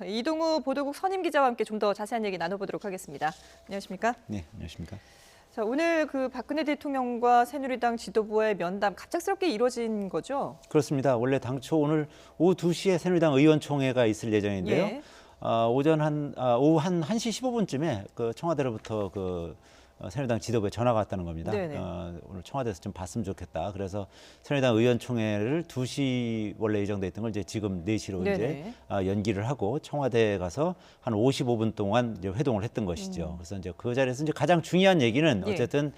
이동우 보도국 선임 기자와 함께 좀 더 자세한 얘기 나눠보도록 하겠습니다. 안녕하십니까? 네, 안녕하십니까? 자, 오늘 그 박근혜 대통령과 새누리당 지도부의 면담 갑작스럽게 이루어진 거죠? 그렇습니다. 원래 당초 오늘 오후 2시에 새누리당 의원총회가 있을 예정인데요. 예. 오후 한 1시 15분쯤에 그 청와대로부터 새누리당 지도부에 전화가 왔다는 겁니다. 오늘 청와대에서 좀 봤으면 좋겠다. 그래서 새누리당 의원총회를 2시 원래 예정돼 있던 걸 이제 지금 4시로 이제 연기를 하고 청와대에 가서 한 55분 동안 이제 회동을 했던 것이죠. 그래서 이제 그 자리에서 이제 가장 중요한 얘기는 어쨌든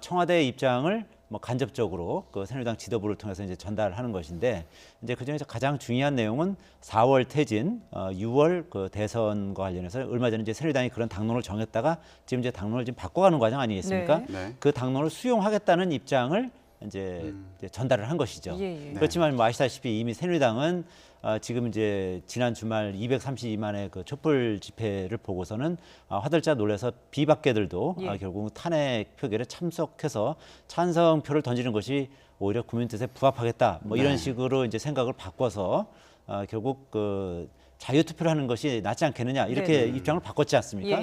청와대의 입장을 뭐 간접적으로 그 새누리당 지도부를 통해서 이제 전달하는 것인데, 이제 그 중에서 가장 중요한 내용은 4월 퇴진, 6월 그 대선과 관련해서 얼마 전에 이제 새누리당이 그런 당론을 정했다가 지금 이제 당론을 지금 바꿔가는 과정 아니겠습니까? 네. 그 당론을 수용하겠다는 입장을 이제 전달을 한 것이죠. 그렇지만 뭐 아시다시피 이미 새누리당은 지금 이제 지난 주말 232만의 그 촛불 집회를 보고서는 화들짝 놀라서 비박계들도 결국 탄핵 표결에 참석해서 찬성표를 던지는 것이 오히려 국민 뜻에 부합하겠다. 뭐 이런 식으로 이제 생각을 바꿔서 결국 그 자유투표를 하는 것이 낫지 않겠느냐 이렇게 입장을 바꿨지 않습니까?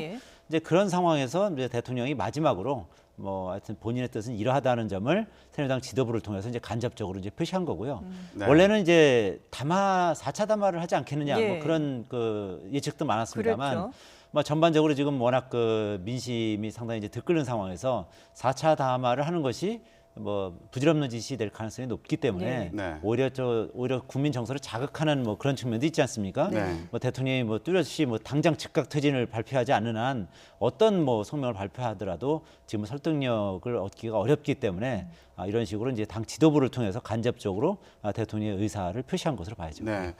이제 그런 상황에서 이제 대통령이 마지막으로 뭐 하여튼 본인의 뜻은 이러하다는 점을 새누리당 지도부를 통해서 이제 간접적으로 이제 표시한 거고요. 원래는 이제 4차 담화를 하지 않겠느냐 뭐 그런 그 예측도 많았습니다만 뭐 전반적으로 지금 워낙 그 민심이 상당히 이제 들끓는 상황에서 4차 담화를 하는 것이 뭐 부질없는 짓이 될 가능성이 높기 때문에 오히려 국민 정서를 자극하는 뭐 그런 측면도 있지 않습니까? 뭐 대통령이 뭐 뚜렷이 뭐 당장 즉각 퇴진을 발표하지 않는 한 어떤 뭐 성명을 발표하더라도 지금 설득력을 얻기가 어렵기 때문에 이런 식으로 이제 당 지도부를 통해서 간접적으로 대통령의 의사를 표시한 것으로 봐야죠. 네.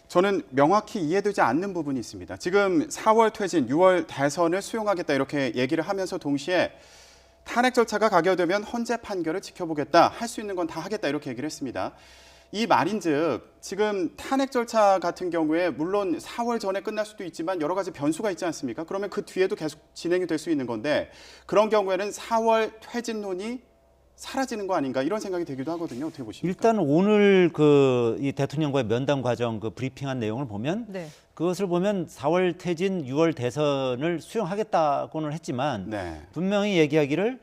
저는 명확히 이해되지 않는 부분이 있습니다. 지금 4월 퇴진, 6월 대선을 수용하겠다 이렇게 얘기를 하면서 동시에 탄핵 절차가 가결되면 헌재 판결을 지켜보겠다, 할 수 있는 건 다 하겠다 이렇게 얘기를 했습니다. 이 말인즉 지금 탄핵 절차 같은 경우에 물론 4월 전에 끝날 수도 있지만 여러 가지 변수가 있지 않습니까? 그러면 그 뒤에도 계속 진행이 될 수 있는 건데 그런 경우에는 4월 퇴진론이 사라지는 거 아닌가 이런 생각이 들기도 하거든요. 어떻게 보십니까? 일단 오늘 이 대통령과의 면담 과정 그 브리핑한 내용을 보면 그것을 보면 4월 퇴진, 6월 대선을 수용하겠다고는 했지만 분명히 얘기하기를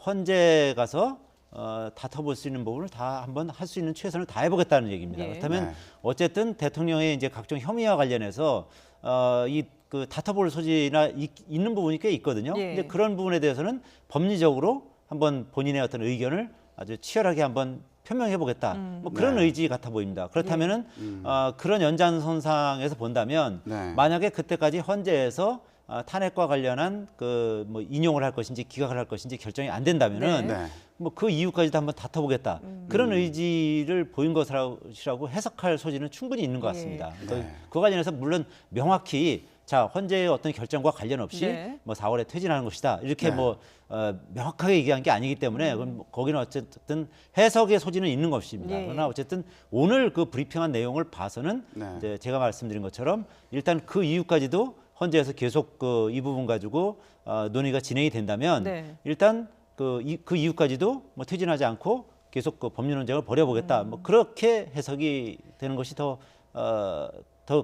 헌재 가서 다퉈볼 수 있는 부분을 다 한번 할 수 있는 최선을 다해보겠다는 얘기입니다. 그렇다면 어쨌든 대통령의 이제 각종 혐의와 관련해서 그 다퉈볼 소지나 있는 부분이 꽤 있거든요. 근데 그런 부분에 대해서는 법리적으로 한번 본인의 어떤 의견을 아주 치열하게 한번 표명해보겠다. 뭐 그런 의지 같아 보입니다. 그렇다면은 그런 연장선상에서 본다면 만약에 그때까지 헌재에서 탄핵과 관련한 그 뭐 인용을 할 것인지 기각을 할 것인지 결정이 안 된다면은 뭐 그 이유까지도 한번 다퉈보겠다. 그런 의지를 보인 것이라고 해석할 소지는 충분히 있는 것 같습니다. 그 관련해서 물론 명확히 자 헌재의 어떤 결정과 관련 없이 뭐 4월에 퇴진하는 것이다 이렇게 뭐 명확하게 얘기한 게 아니기 때문에 그럼 거기는 어쨌든 해석의 소지는 있는 것입니다. 그러나 어쨌든 오늘 그 브리핑한 내용을 봐서는 이제 제가 말씀드린 것처럼 일단 그 이유까지도 헌재에서 계속 이 부분 가지고 논의가 진행이 된다면 일단 그 이유까지도 뭐 퇴진하지 않고 계속 그 법률 논쟁을 벌여보겠다. 뭐 그렇게 해석이 되는 것이 더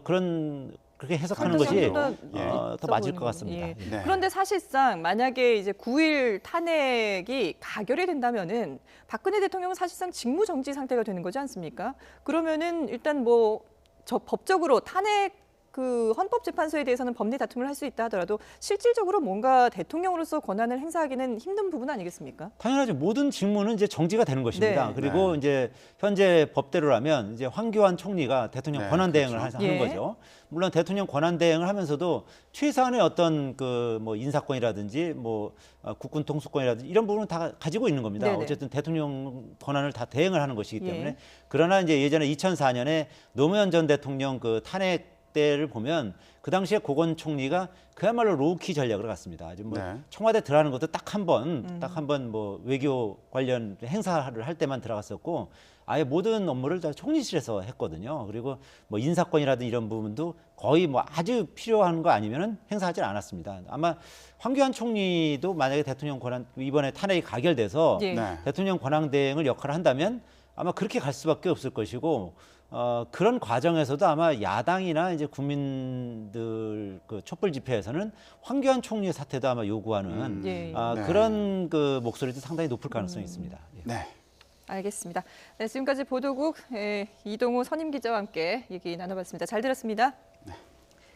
그렇게 해석하는 것이 더 맞을 것 같습니다. 그런데 사실상 만약에 이제 9일 탄핵이 가결이 된다면은 박근혜 대통령은 사실상 직무 정지 상태가 되는 거지 않습니까? 그러면은 일단 뭐 법적으로 탄핵 그 헌법재판소에 대해서는 법리 다툼을 할 수 있다 하더라도 실질적으로 뭔가 대통령으로서 권한을 행사하기는 힘든 부분 아니겠습니까? 당연하죠. 모든 직무는 이제 정지가 되는 것입니다. 그리고 이제 현재 법대로라면 이제 황교안 총리가 대통령 권한 대행을 하는 거죠. 물론 대통령 권한 대행을 하면서도 최소한의 어떤 그 뭐 인사권이라든지 뭐 국군 통수권이라든지 이런 부분은 다 가지고 있는 겁니다. 어쨌든 대통령 권한을 다 대행을 하는 것이기 때문에 그러나 이제 예전에 2004년에 노무현 전 대통령 그 탄핵 때를 보면 그 당시에 고건 총리가 그야말로 로우키 전략을 갔습니다. 아주 뭐 청와대 들어가는 것도 딱 한 번 뭐 외교 관련 행사를 할 때만 들어갔었고 아예 모든 업무를 다 총리실에서 했거든요. 그리고 뭐 인사권이라든 이런 부분도 거의 뭐 아주 필요한 거 아니면은 행사하지 않았습니다. 아마 황교안 총리도 만약에 대통령 권한 이번에 탄핵이 가결돼서 대통령 권한 대행을 역할을 한다면 아마 그렇게 갈 수밖에 없을 것이고 그런 과정에서도 아마 야당이나 이제 국민들 그 촛불 집회에서는 황교안 총리 사퇴도 아마 요구하는 네. 그런 그 목소리도 상당히 높을 가능성이 있습니다. 예. 네. 알겠습니다. 네, 지금까지 보도국 이동우 선임 기자와 함께 얘기 나눠봤습니다. 잘 들었습니다.